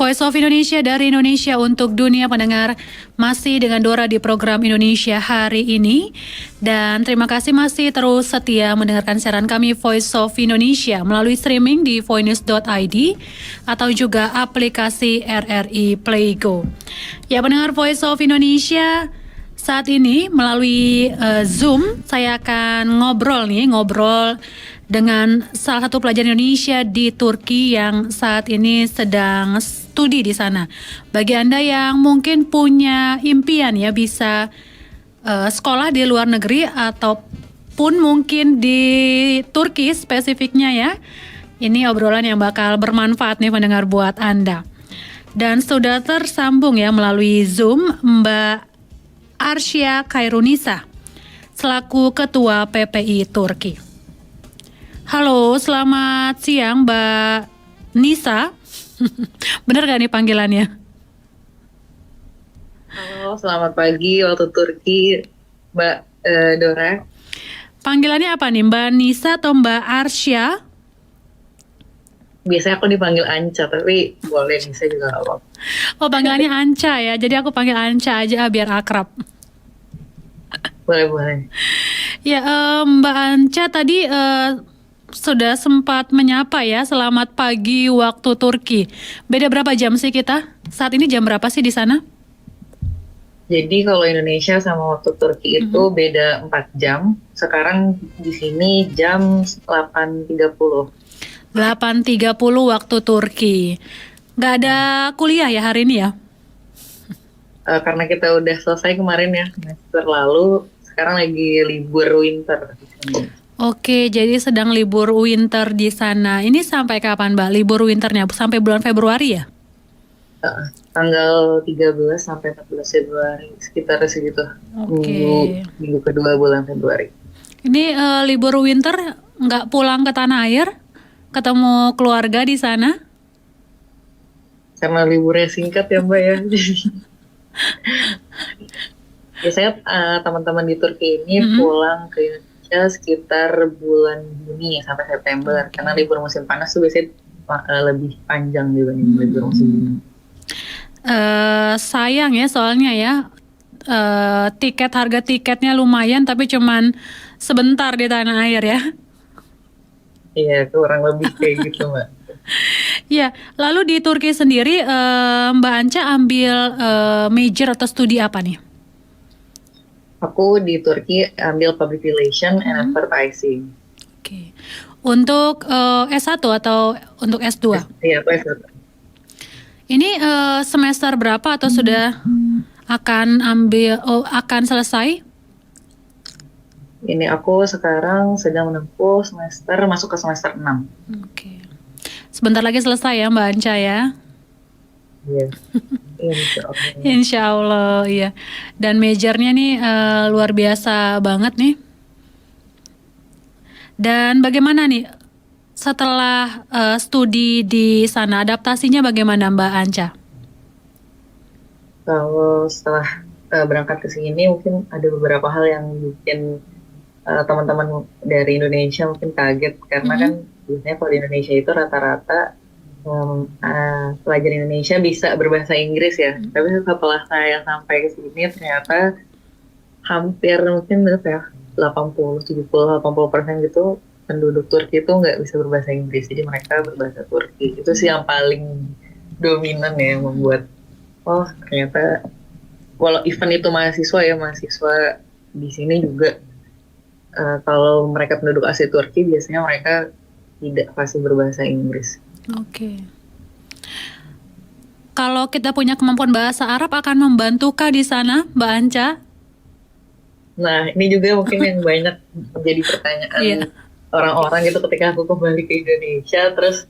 Voice of Indonesia dari Indonesia untuk dunia pendengar, masih dengan Dora di program Indonesia hari ini. Dan terima kasih masih terus setia mendengarkan siaran kami Voice of Indonesia melalui streaming di voinews.id atau juga aplikasi RRI Playgo. Ya, pendengar Voice of Indonesia, saat ini melalui Zoom saya akan ngobrol dengan salah satu pelajar Indonesia di Turki yang saat ini sedang studi di sana. Bagi Anda yang mungkin punya impian ya bisa sekolah di luar negeri ataupun mungkin di Turki spesifiknya ya, ini obrolan yang bakal bermanfaat nih pendengar buat Anda. Dan sudah tersambung ya melalui Zoom Mbak Arsya Khairunisa selaku Ketua PPI Turki. Halo, selamat siang Mbak Nisa. Bener gak nih panggilannya? Halo, selamat pagi waktu Turki, Mbak Dora. Panggilannya apa nih, Mbak Nisa atau Mbak Arsya? Biasanya aku dipanggil Anca, tapi boleh Nisa juga gak apa-apa. Oh, panggilannya Anca ya, jadi aku panggil Anca aja biar akrab. Boleh. Ya, Mbak Anca tadi sudah sempat menyapa ya, selamat pagi waktu Turki. Beda berapa jam sih kita? Saat ini jam berapa sih di sana? Jadi kalau Indonesia sama waktu Turki itu beda 4 jam. Sekarang di sini jam 8.30. 8.30 waktu Turki. Nggak ada kuliah ya hari ini ya? Karena kita udah selesai kemarin ya, semester lalu. Sekarang lagi libur winter di sini. Oke, jadi sedang libur winter di sana. Ini sampai kapan, Mbak? Libur winternya sampai bulan Februari ya? Tanggal 13 sampai 14 Februari, sekitar segitu. Oke. Minggu kedua bulan Februari. Ini libur winter nggak pulang ke tanah air? Ketemu keluarga di sana? Karena liburnya singkat ya Mbak ya. Biasanya teman-teman di Turki ini pulang ke Indonesia sekitar bulan Juni sampai September. Karena libur musim panas tuh biasanya lebih panjang dibanding libur musim dingin. Sayang ya soalnya ya, harga tiketnya lumayan tapi cuman sebentar di tanah air ya. Iya, kurang lebih kayak gitu Mbak. Ya, lalu di Turki sendiri Mbak Anca ambil major atau studi apa nih? Aku di Turki ambil Public Relation and Advertising. Oke. Untuk S1 atau untuk S2? Iya, aku S1. Ini semester berapa atau sudah akan selesai? Ini aku sekarang sedang menempuh masuk ke semester 6. Oke. Sebentar lagi selesai ya Mbak Anca ya? Iya. Insya Allah. Insya Allah, iya. Dan majornya nih luar biasa banget nih. Dan bagaimana nih setelah studi di sana, adaptasinya bagaimana Mbak Anca? Kalau setelah berangkat ke sini mungkin ada beberapa hal yang bikin teman-teman dari Indonesia mungkin kaget karena kan biasanya kalau di Indonesia itu rata-rata pelajar Indonesia bisa berbahasa Inggris ya. Tapi setelah saya sampai ke sini ternyata hampir mungkin berapa ya 80% gitu penduduk Turki itu nggak bisa berbahasa Inggris. Jadi mereka berbahasa Turki. Itu sih yang paling dominan ya yang membuat ternyata walau event itu mahasiswa di sini juga kalau mereka penduduk asli Turki biasanya mereka tidak fasih berbahasa Inggris. Oke. Kalau kita punya kemampuan bahasa Arab akan membantukah di sana, Mbak Anca? Nah, ini juga mungkin yang banyak menjadi pertanyaan orang-orang gitu ketika aku kembali ke Indonesia. Terus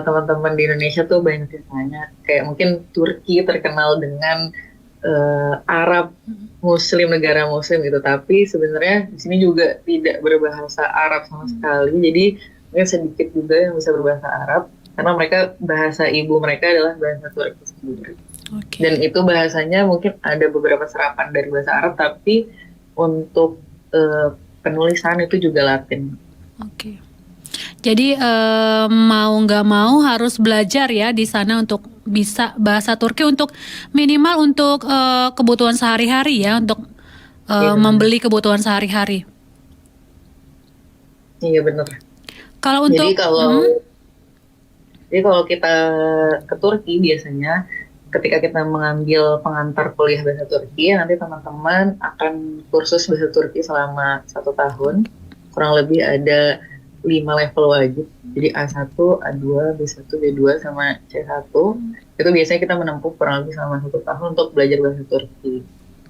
teman-teman di Indonesia tuh banyak yang tanya, kayak mungkin Turki terkenal dengan Arab Muslim, negara Muslim gitu, tapi sebenarnya di sini juga tidak berbahasa Arab sama sekali. Jadi mungkin sedikit juga yang bisa berbahasa Arab karena mereka bahasa ibu mereka adalah bahasa Turki sendiri. Okay. Dan itu bahasanya mungkin ada beberapa serapan dari bahasa Arab, tapi untuk penulisan itu juga Latin. Oke. Jadi mau nggak mau harus belajar ya di sana untuk bisa bahasa Turki untuk minimal untuk kebutuhan sehari-hari ya, untuk Iya benar. membeli kebutuhan sehari-hari. Iya benar. Kalau Jadi untuk kalau jadi kalau kita ke Turki biasanya ketika kita mengambil pengantar kuliah bahasa Turki, nanti teman-teman akan kursus bahasa Turki selama 1 tahun. Kurang lebih ada 5 level wajib. Jadi A1, A2, B1, B2, sama C1. Itu biasanya kita menempuh kurang lebih selama 1 tahun untuk belajar bahasa Turki.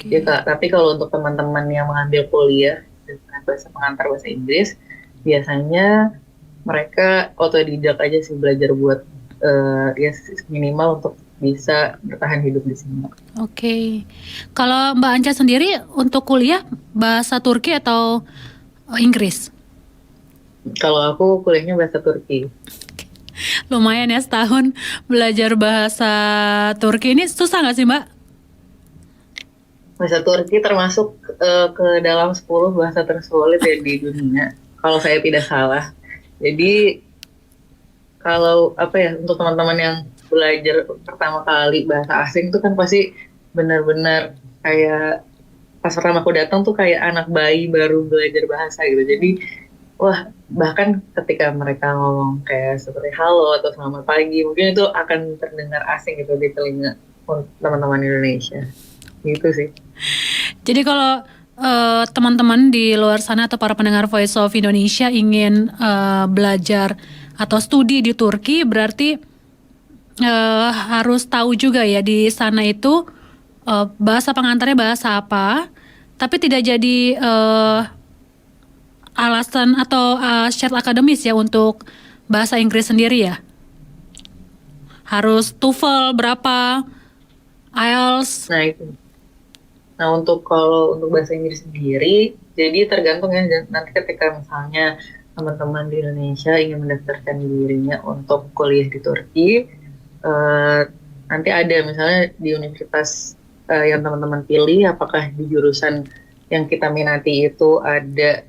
Ya, Oke. Kak. Tapi kalau untuk teman-teman yang mengambil kuliah dengan bahasa pengantar bahasa Inggris, biasanya mereka otodidak aja sih belajar buat ya minimal untuk bisa bertahan hidup di sini. Oke. Kalau Mbak Anca sendiri untuk kuliah bahasa Turki atau Inggris? Kalau aku kuliahnya bahasa Turki. Lumayan ya, setahun belajar bahasa Turki. Ini susah nggak sih Mbak? Bahasa Turki termasuk ke dalam 10 bahasa tersulit ya di dunia, kalau saya tidak salah. Jadi kalau apa ya, untuk teman-teman yang belajar pertama kali bahasa asing itu kan pasti benar-benar kayak pas pertama aku datang tuh kayak anak bayi baru belajar bahasa gitu. Jadi wah, bahkan ketika mereka ngomong kayak seperti halo atau selamat pagi, mungkin itu akan terdengar asing gitu di telinga teman-teman Indonesia. Gitu sih. Jadi kalau teman-teman di luar sana atau para pendengar Voice of Indonesia ingin belajar atau studi di Turki, berarti harus tahu juga ya di sana itu bahasa pengantarnya bahasa apa, tapi tidak jadi alasan atau syarat akademis ya untuk bahasa Inggris sendiri ya. Harus TOEFL berapa, IELTS. Nah itu. Nah kalau untuk bahasa Inggris sendiri, jadi tergantung ya nanti ketika misalnya teman-teman di Indonesia ingin mendaftarkan dirinya untuk kuliah di Turki, eh, nanti ada misalnya di universitas yang teman-teman pilih, apakah di jurusan yang kita minati itu ada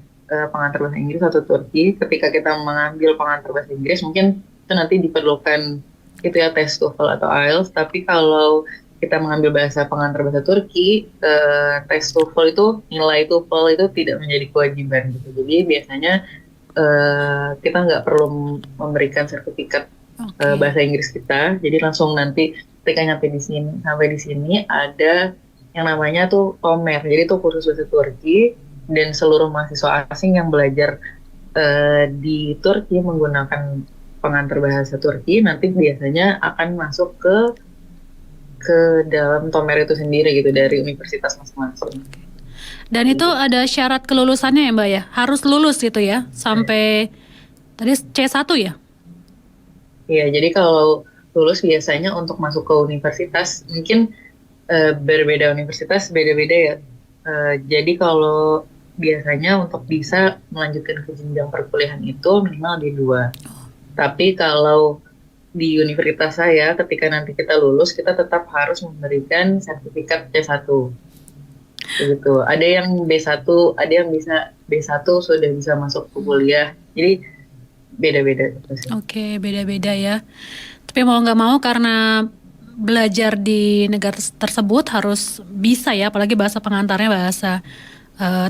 pengantar bahasa Inggris atau Turki. Ketika kita mengambil pengantar bahasa Inggris, mungkin itu nanti diperlukan itu ya tes TOEFL atau IELTS. Tapi kalau kita mengambil bahasa pengantar bahasa Turki, tes TOEFL itu, nilai TOEFL itu tidak menjadi kewajiban gitu. Jadi biasanya kita nggak perlu memberikan sertifikat Oke. bahasa Inggris kita. Jadi langsung nanti ketika sampai di sini ada yang namanya tuh TOMER. Jadi itu kursus bahasa Turki, dan seluruh mahasiswa asing yang belajar di Turki menggunakan pengantar bahasa Turki nanti biasanya akan masuk ke dalam TOMER itu sendiri gitu dari universitas masing-masing. Dan itu ada syarat kelulusannya ya Mbak ya? Harus lulus gitu ya, sampai tadi C1 ya? Iya, jadi kalau lulus biasanya untuk masuk ke universitas mungkin berbeda universitas beda-beda ya. Jadi kalau biasanya untuk bisa melanjutkan ke jenjang perkuliahan itu minimal D2. Tapi kalau di universitas saya ketika nanti kita lulus kita tetap harus memberikan sertifikat C1. Begitu. Ada yang B1, ada yang bisa B1 sudah bisa masuk ke kuliah. Jadi beda-beda gitu sih. Oke, beda-beda ya. Tapi mau nggak mau karena belajar di negara tersebut harus bisa ya, apalagi bahasa pengantarnya bahasa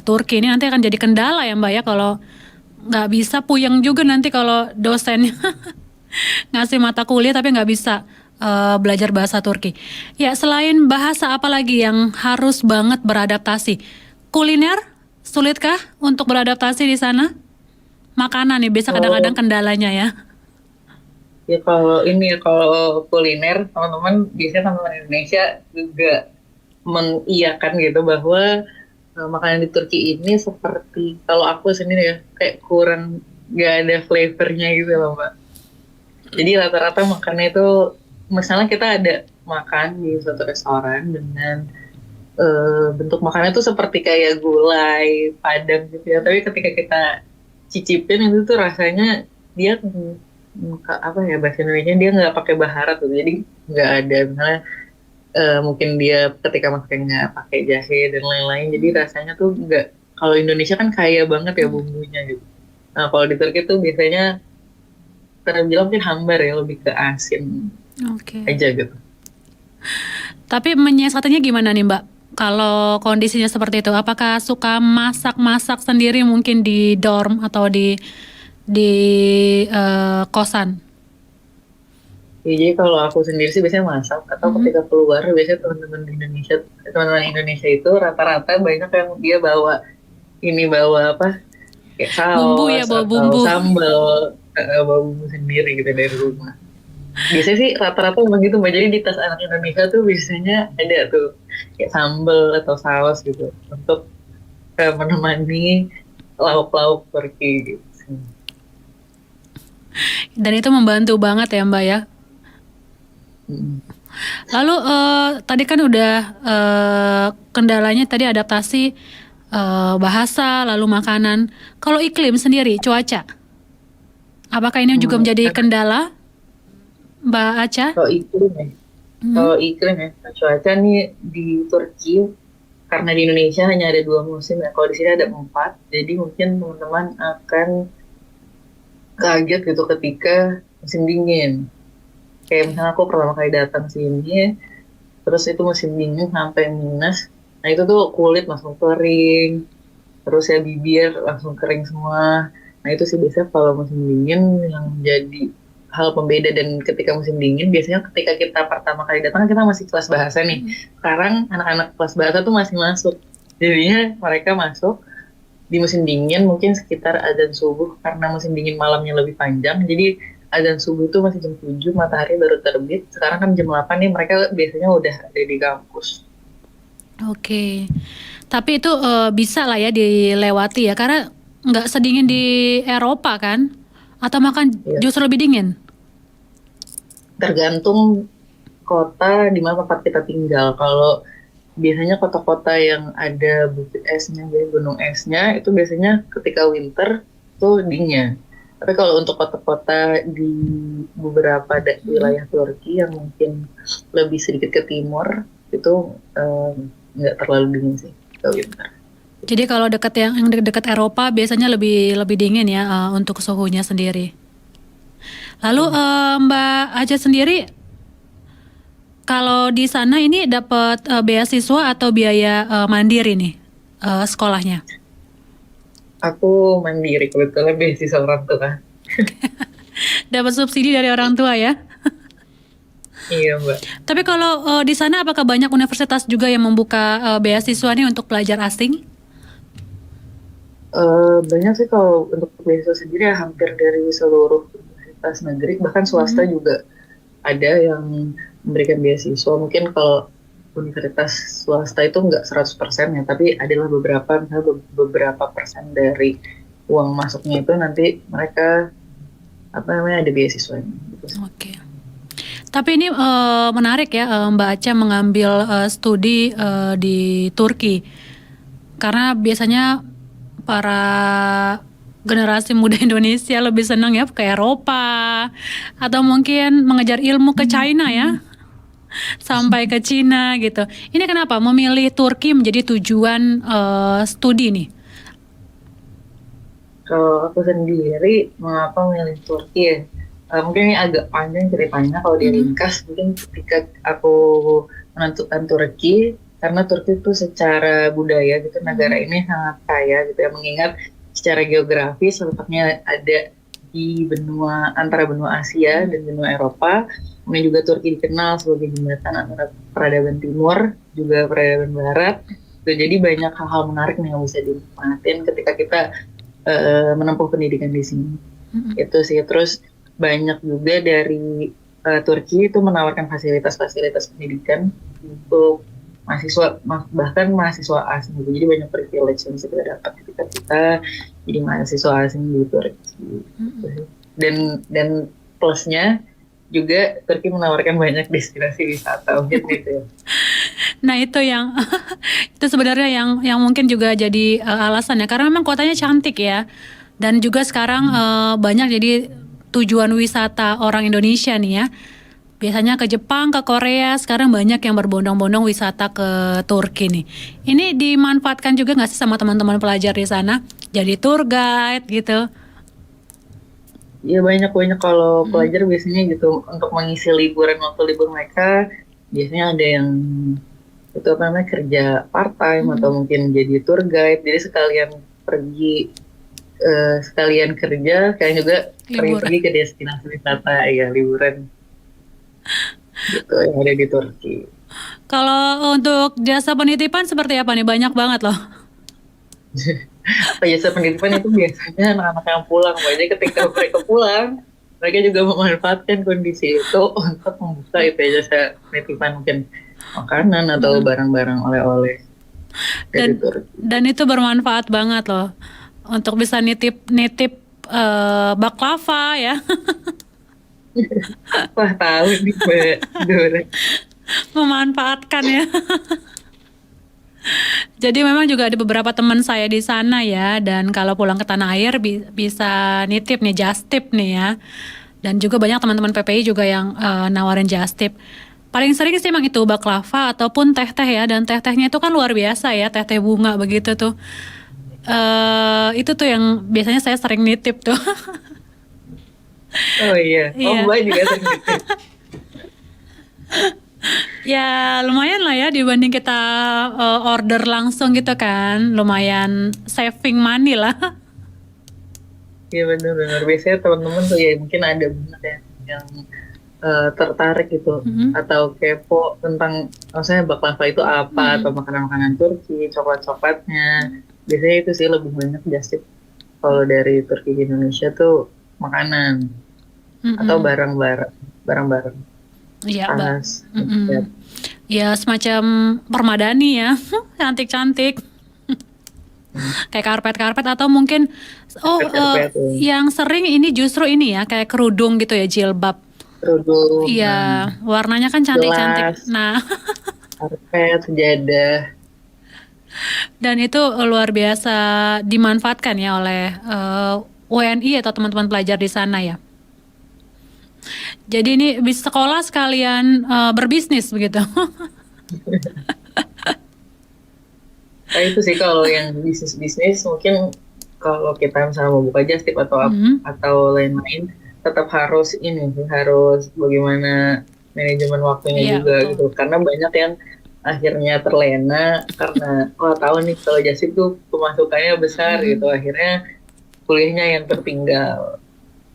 Turki. Ini nanti akan jadi kendala ya Mbak ya, kalau nggak bisa puyeng juga nanti kalau dosennya ngasih mata kuliah tapi nggak bisa belajar bahasa Turki. Ya, selain bahasa apa lagi yang harus banget beradaptasi? Kuliner, sulitkah untuk beradaptasi di sana? Makanan nih, biasa kadang-kadang Kalau kendalanya ya. ya kalau ini ya kalau kuliner teman-teman biasanya teman-teman Indonesia juga mengiyakan gitu bahwa makanan di Turki ini seperti kalau aku sendiri ya kayak kurang nggak ada flavornya gitu loh Mbak. Jadi rata-rata makannya itu misalnya kita ada makan di suatu restoran dengan bentuk makannya tuh seperti kayak gulai padang gitu ya. Tapi ketika kita cicipin itu tuh rasanya dia apa ya bahasa Indonesia dia nggak pakai baharat tuh. Jadi nggak ada misalnya mungkin dia ketika masaknya nggak pakai jahe dan lain-lain. Jadi rasanya tuh nggak, kalau Indonesia kan kaya banget ya bumbunya gitu. Nah kalau di Turki tuh biasanya terbilang mungkin hambar ya, lebih ke asin Oke. aja gitu. Tapi menyiasatinya gimana nih Mbak? Kalau kondisinya seperti itu, apakah suka masak-masak sendiri mungkin di dorm atau di kosan? Ya, jadi kalau aku sendiri sih biasanya masak, atau Mhm. ketika keluar biasanya teman-teman Indonesia itu rata-rata banyak yang dia bawa apa, kayak Bumbu ya, saus bawa atau bumbu. sambal, bawa bumbu sendiri gitu dari rumah. Biasanya sih rata-rata memang gitu Mbak. Jadi di tas anak Indonesia tuh biasanya ada tuh kayak sambal atau saus gitu untuk menemani lauk-lauk Turki gitu. Dan itu membantu banget ya Mbak ya. Mm. Lalu tadi kan udah kendalanya tadi adaptasi bahasa, lalu makanan. Kalau iklim sendiri, cuaca, apakah ini juga menjadi Karena kendala, Mbak Aca? kalau iklim ya, Mhm. kalau iklim ya, cuaca nih di Turki, karena di Indonesia hanya ada 2 musim ya. Kalau di sini ada 4, jadi mungkin teman-teman akan kaget gitu ketika musim dingin. Kayak Oke. misalnya aku pertama kali datang sini, terus itu musim dingin sampai minus. Nah itu tuh kulit langsung kering, terus ya bibir langsung kering semua. Nah itu sih biasanya kalau musim dingin yang jadi hal pembeda. Dan ketika musim dingin biasanya ketika kita pertama kali datang kan kita masih kelas bahasa nih. Mhm. Sekarang anak-anak kelas bahasa tuh masih masuk. Jadinya mereka masuk di musim dingin mungkin sekitar azan subuh, karena musim dingin malamnya lebih panjang. Jadi azan subuh itu masih jam 7, matahari baru terbit. Sekarang kan jam 8 nih, mereka biasanya udah ada di kampus. Oke. Tapi itu bisa lah ya dilewati ya, karena nggak sedingin di Eropa kan? Atau makan Ya, justru lebih dingin? tergantung kota di mana tempat kita tinggal. Kalau biasanya kota-kota yang ada bukit esnya, jadi gunung esnya, itu biasanya ketika winter tuh dingin. Tapi kalau untuk kota-kota di beberapa Mhm. wilayah Turki yang mungkin lebih sedikit ke timur, itu eh, nggak terlalu dingin sih ke winter. Jadi kalau yang dekat Eropa biasanya lebih lebih dingin ya untuk suhunya sendiri. Lalu Hmm. Mbak Aja sendiri kalau di sana ini dapat beasiswa atau biaya mandiri nih sekolahnya? Aku mandiri kebetulan beasiswa orang tua. Dapat subsidi dari orang tua ya? Iya Mbak. Tapi kalau di sana apakah banyak universitas juga yang membuka beasiswa nih untuk pelajar asing? Banyak sih kalau untuk beasiswa sendiri ya, hampir dari seluruh universitas negeri, bahkan swasta Mhm. juga ada yang memberikan beasiswa. Mungkin kalau universitas swasta itu nggak 100% ya, tapi adalah beberapa, misalnya beberapa persen dari uang masuknya itu nanti mereka apa namanya ada beasiswanya gitu sih. Oke. Tapi ini menarik ya Mbak Aca mengambil studi di Turki. Karena biasanya para generasi muda Indonesia lebih senang ya ke Eropa atau mungkin mengejar ilmu ke China ya, sampai ke Cina gitu. Ini kenapa memilih Turki menjadi tujuan studi nih? Kalau aku sendiri mengapa memilih Turki ya? Mungkin ini agak panjang ceritanya, kalau Mhm. diringkas mungkin ketika aku menentukan Turki, karena Turki itu secara budaya gitu negara Mhm. ini sangat kaya gitu ya, mengingat secara geografis letaknya ada di antara benua Asia dan benua Eropa. Kemudian juga Turki dikenal sebagai jembatan antara peradaban timur juga peradaban barat. Tuh, jadi banyak hal-hal menarik nih yang bisa dinikmatin ketika kita menempuh pendidikan di sini. Mhm. Itu sih. Terus banyak juga dari Turki itu menawarkan fasilitas-fasilitas pendidikan untuk mahasiswa, bahkan mahasiswa asing gitu. Jadi banyak privilege yang bisa kita dapat ketika kita jadi mahasiswa asing di Turki. Gitu Mhm. sih. Dan plusnya juga Turki menawarkan banyak destinasi wisata mungkin gitu ya. Nah itu yang itu sebenarnya yang mungkin juga jadi alasan ya, karena memang kotanya cantik ya, dan juga sekarang banyak jadi tujuan wisata orang Indonesia nih ya. Biasanya ke Jepang, ke Korea, sekarang banyak yang berbondong-bondong wisata ke Turki nih. Ini dimanfaatkan juga nggak sih sama teman-teman pelajar di sana? Jadi tour guide gitu. ya banyak kalau Mm-mm. pelajar biasanya gitu untuk mengisi liburan waktu libur mereka biasanya ada yang itu apa namanya kerja part time atau Mm-mm. mungkin jadi tour guide jadi sekalian pergi sekalian kerja sekalian juga Libur. pergi-pergi ke destinasi wisata ya liburan gitu yang ada di Turki. Kalau untuk jasa penitipan seperti apa nih? Banyak banget loh. Jasa penitipan itu biasanya anak-anak yang pulang, Mbak. Jadi ketika mereka pulang, mereka juga memanfaatkan kondisi itu untuk membuka itu ya, jasa penitipan mungkin makanan atau Mm-mm. barang-barang oleh-oleh dari Dan Turki. dan itu bermanfaat banget loh untuk bisa nitip baklava ya. Wah tahu nih Mbak Dora. Memanfaatkan ya. Jadi memang juga ada beberapa teman saya di sana ya, dan kalau pulang ke tanah air bisa nitip nih, just tip nih ya. Dan juga banyak teman-teman PPI juga yang nawarin just tip. Paling sering sih emang itu baklava ataupun teh-teh ya, dan teh-tehnya itu kan luar biasa ya, teh-teh bunga begitu tuh. Itu tuh yang biasanya saya sering nitip tuh. Oh iya, oh Iya. Mbak juga sering nitip. Ya lumayan lah ya dibanding kita order langsung gitu kan. Lumayan saving money lah. Iya benar-benar. Biasanya teman-teman tuh ya mungkin ada banget ya yang tertarik gitu Mm-mm. atau kepo tentang maksudnya baklava itu apa atau Mm-mm. makanan-makanan Turki, coklat-coklatnya. Biasanya itu sih lebih banyak just kalau dari Turki ke Indonesia tuh makanan atau Mm-mm. barang-barang Iya, Mbak. tas. Mm-mm. Ya semacam permadani ya, cantik-cantik. Kayak karpet-karpet atau mungkin Karpet-karpet, yang sering ini justru ini ya kayak kerudung gitu ya, jilbab. kerudung, Iya, warnanya kan cantik-cantik. gelas, Nah, karpet, sejadah. dan itu luar biasa dimanfaatkan ya oleh WNI atau teman-teman pelajar di sana ya. Jadi ini bisa sekolah sekalian berbisnis begitu. Nah itu sih kalau yang bisnis-bisnis mungkin kalau kita misalnya mau buka just tip Mm-mm. atau lain-lain tetap harus ini sih harus bagaimana manajemen waktunya Iya, juga betul. gitu karena banyak yang akhirnya terlena karena oh tahu nih kalau just tip tuh pemasukannya besar gitu Mm-mm. akhirnya kuliahnya yang tertinggal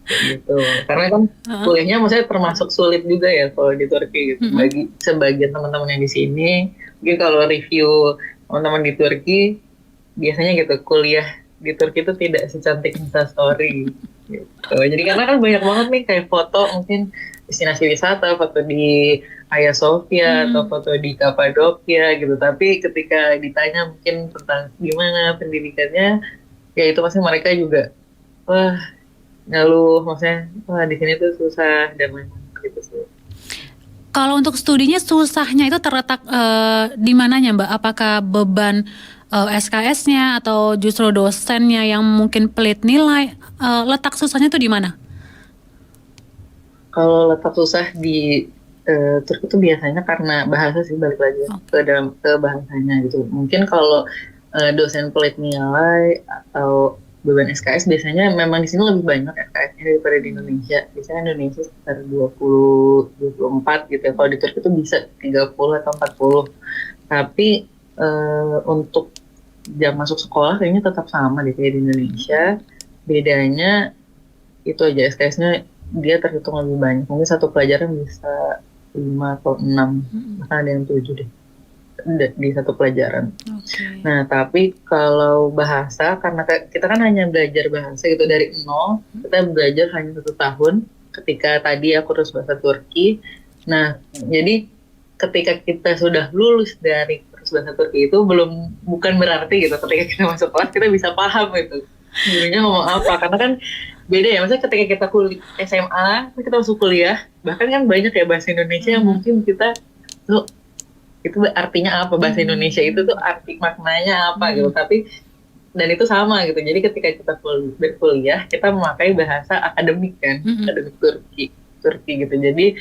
kayak gitu karena kan Heeh. kuliahnya maksudnya termasuk sulit juga ya kalau di Turki gitu Mm-mm. bagi sebagian teman-teman yang di sini mungkin kalau review teman-teman di Turki biasanya gitu kuliah di Turki itu tidak secantik Instastory gitu. Jadi karena kan banyak banget nih kayak foto mungkin destinasi wisata, foto di Hagia Sophia atau Mm. foto di Kapadokia gitu. Tapi ketika ditanya mungkin tentang gimana pendidikannya, ya itu pasti mereka juga wah ngeluh maksudnya wah di sini tuh susah dan lain-lain gitu sih. Kalau untuk studinya susahnya itu terletak di mananya, Mbak? Apakah beban SKS-nya atau justru dosennya yang mungkin pelit nilai? Letak susahnya itu di mana? Kalau letak susah di Turki itu biasanya karena bahasa sih balik lagi ke Oke. dalam ke bahasanya gitu. Mungkin kalau dosen pelit nilai atau beban SKS biasanya memang di sini lebih banyak SKS-nya daripada di Indonesia. Biasanya Indonesia sekitar 24 gitu ya. Kalau di Turki itu bisa 30 atau 40. Tapi untuk jam masuk sekolah kayaknya tetap sama deh kayak di Indonesia. Bedanya itu aja SKS-nya dia terhitung lebih banyak. Mungkin satu pelajaran bisa 5 atau 6, Mm-mm. bahkan ada yang 7 deh di satu pelajaran. Oke. Nah, tapi kalau bahasa, karena kita kan hanya belajar bahasa gitu dari nol, kita belajar hanya 1 tahun. Ketika tadi aku terus bahasa Turki, nah jadi ketika kita sudah lulus dari kursus bahasa Turki itu bukan berarti gitu ketika kita masuk kelas kita bisa paham gitu gurunya ngomong apa karena kan beda ya maksudnya ketika kita SMA terus kita masuk kuliah bahkan kan banyak ya bahasa Indonesia yang Mm. mungkin kita tuh itu artinya apa bahasa Indonesia itu tuh Mm. arti maknanya apa gitu Mm. tapi dan itu sama gitu jadi ketika kita berkuliah kita memakai bahasa akademik kan Mm. akademik Turki Turki gitu jadi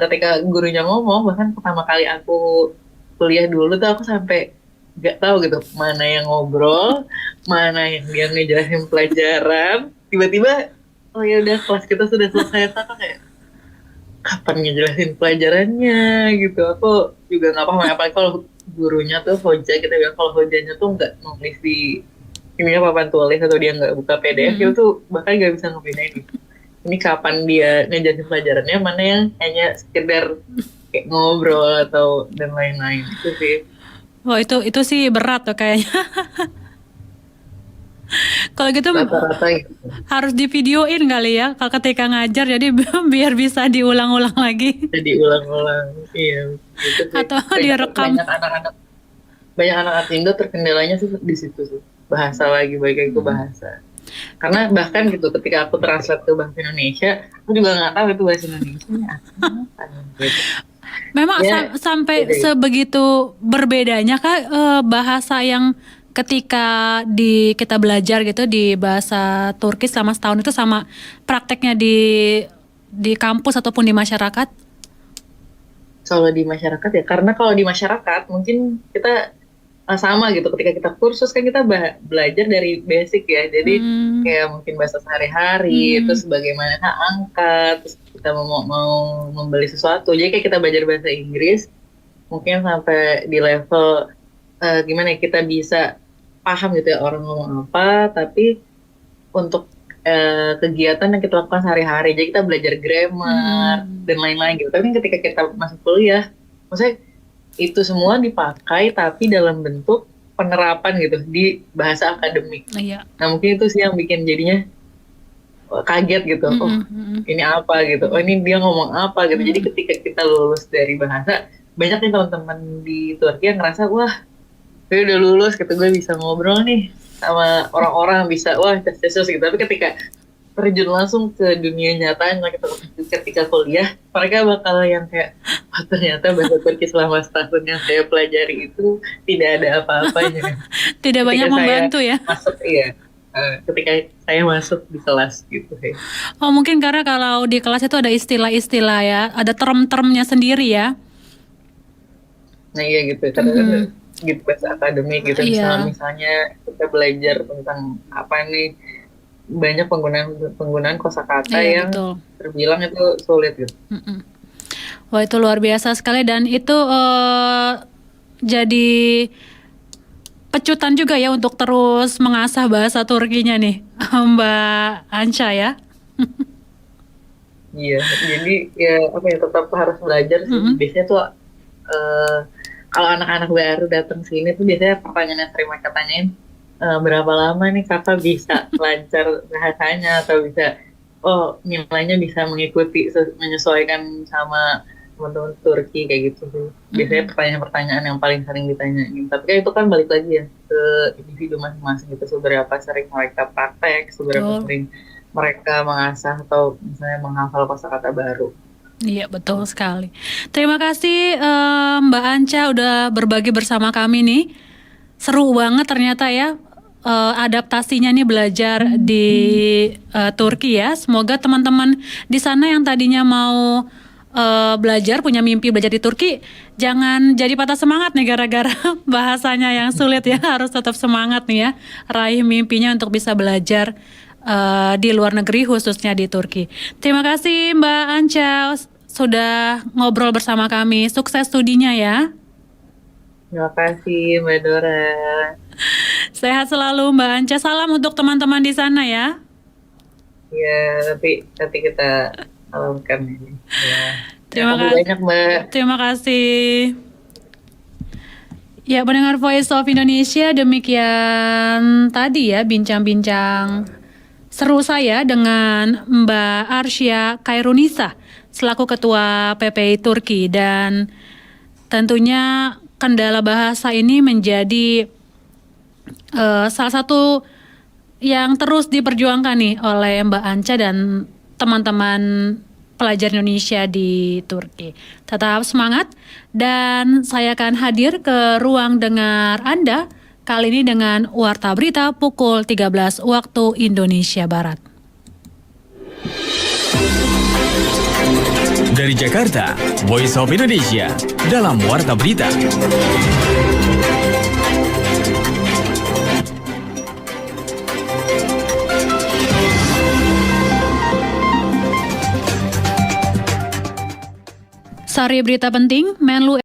ketika gurunya ngomong bahkan pertama kali aku kuliah dulu tuh aku sampai nggak tahu gitu mana yang ngobrol mana yang dia ngejelasin pelajaran tiba-tiba oh ya udah kelas kita sudah selesai, apa kayak kapan ngejelasin pelajarannya gitu. Aku juga nggak paham, apalagi kalau gurunya tuh hoja, kita bilang kalau hojanya tuh nggak nulis di ininya papan tulis atau dia nggak buka PDF, itu tuh bahkan nggak bisa ngebedain gitu. Ini kapan dia ngejelasin pelajarannya, mana yang hanya sekedar kayak ngobrol atau dan lain-lain itu sih. Wah, itu sih berat tuh kayaknya. Kalau gitu Rata-rata gitu. harus divideoin kali ya kalau ketika ngajar, jadi biar bisa diulang-ulang lagi Jadi ulang-ulang, iya gitu sih. atau direkam. Banyak anak-anak Indo terkendalanya sih di situ sih, bahasa lagi, baik lagi ke bahasa. Karena bahkan gitu ketika aku translate ke bahasa Indonesia, aku juga nggak tahu itu bahasa Indonesia apa gitu. Memang Ya, sampai beda gitu. sebegitu berbedanya kah bahasa yang ketika kita belajar gitu di bahasa Turki selama setahun itu sama prakteknya di kampus ataupun di masyarakat? Kalau di masyarakat ya, karena kalau di masyarakat mungkin kita sama gitu, ketika kita kursus kan kita belajar dari basic ya, jadi kayak mungkin bahasa sehari-hari, terus bagaimana angka, terus kita mau membeli sesuatu, jadi kayak kita belajar bahasa Inggris mungkin sampai di level gimana ya, kita bisa paham gitu ya orang ngomong apa, tapi untuk kegiatan yang kita lakukan sehari-hari, jadi kita belajar grammar dan lain-lain gitu. Tapi ketika kita masuk kuliah, maksudnya itu semua dipakai tapi dalam bentuk penerapan gitu di bahasa akademik. Iya. Nah mungkin itu sih yang bikin jadinya kaget gitu. Oh ini apa gitu. Oh ini dia ngomong apa gitu. Jadi ketika kita lulus dari bahasa, banyak nih teman-teman di Turki yang ngerasa wah gue udah lulus gitu, gue bisa ngobrol nih sama orang-orang, bisa wah tes gitu. Tapi ketika terjun langsung ke dunia nyata yang ketika kuliah, mereka bakal yang kayak oh, ternyata bahasa Turki selama setahun yang saya pelajari itu tidak ada apa-apanya. Tidak banyak membantu ya. Masuk, iya. Ketika saya masuk di kelas gitu sih. Oh mungkin karena kalau di kelas itu ada istilah-istilah ya, ada term-termnya sendiri ya. Nah iya gitu, karena gitu bahasa akademik gitu. Iya. Misalnya kita belajar tentang apa nih, banyak penggunaan kosakata yang betul. terbilang itu sulit gitu. Wah itu luar biasa sekali, dan itu jadi pecutan juga ya untuk terus mengasah bahasa Turkinya nih, Mbak Anca ya. Iya, jadi ya apa ya, tetap harus belajar sih. Biasanya tuh kalau anak-anak baru datang sini tuh biasanya pertanyaan yang sering mereka tanyain, berapa lama nih kakak bisa lancar bahasanya, atau bisa nilainya bisa mengikuti menyesuaikan sama teman-teman Turki kayak gitu sih. Biasanya pertanyaan-pertanyaan yang paling sering ditanyain. Tapi kan itu kan balik lagi ya ke individu masing-masing gitu, seberapa sering mereka praktek, seberapa sering mereka mengasah atau misalnya menghafal kosakata baru. Iya betul sekali. Terima kasih Mbak Anca udah berbagi bersama kami nih. Seru banget ternyata ya adaptasinya nih belajar di Turki ya. Semoga teman-teman di sana yang tadinya mau belajar, punya mimpi belajar di Turki, jangan jadi patah semangat nih gara-gara bahasanya yang sulit ya. Harus tetap semangat nih ya, raih mimpinya untuk bisa belajar di luar negeri, khususnya di Turki. Terima kasih Mbak Anca sudah ngobrol bersama kami. Sukses studinya ya. Terima kasih Mbak Dora. Sehat selalu Mbak Anca. Salam untuk teman-teman di sana ya. Ya, nanti kita lakukan ini. Ya. Terima kasih banyak Mbak. Terima kasih. Ya, pendengar Voice of Indonesia, demikian tadi ya bincang-bincang seru saya dengan Mbak Arsya Kairunisa selaku Ketua PPI Turki, dan tentunya kendala bahasa ini menjadi salah satu yang terus diperjuangkan nih oleh Mbak Anca dan teman-teman pelajar Indonesia di Turki. Tetap semangat, dan saya akan hadir ke ruang dengar Anda kali ini dengan Warta Berita pukul 13 waktu Indonesia Barat. Dari Jakarta, Voice of Indonesia dalam Warta Berita. hari berita penting, Menlu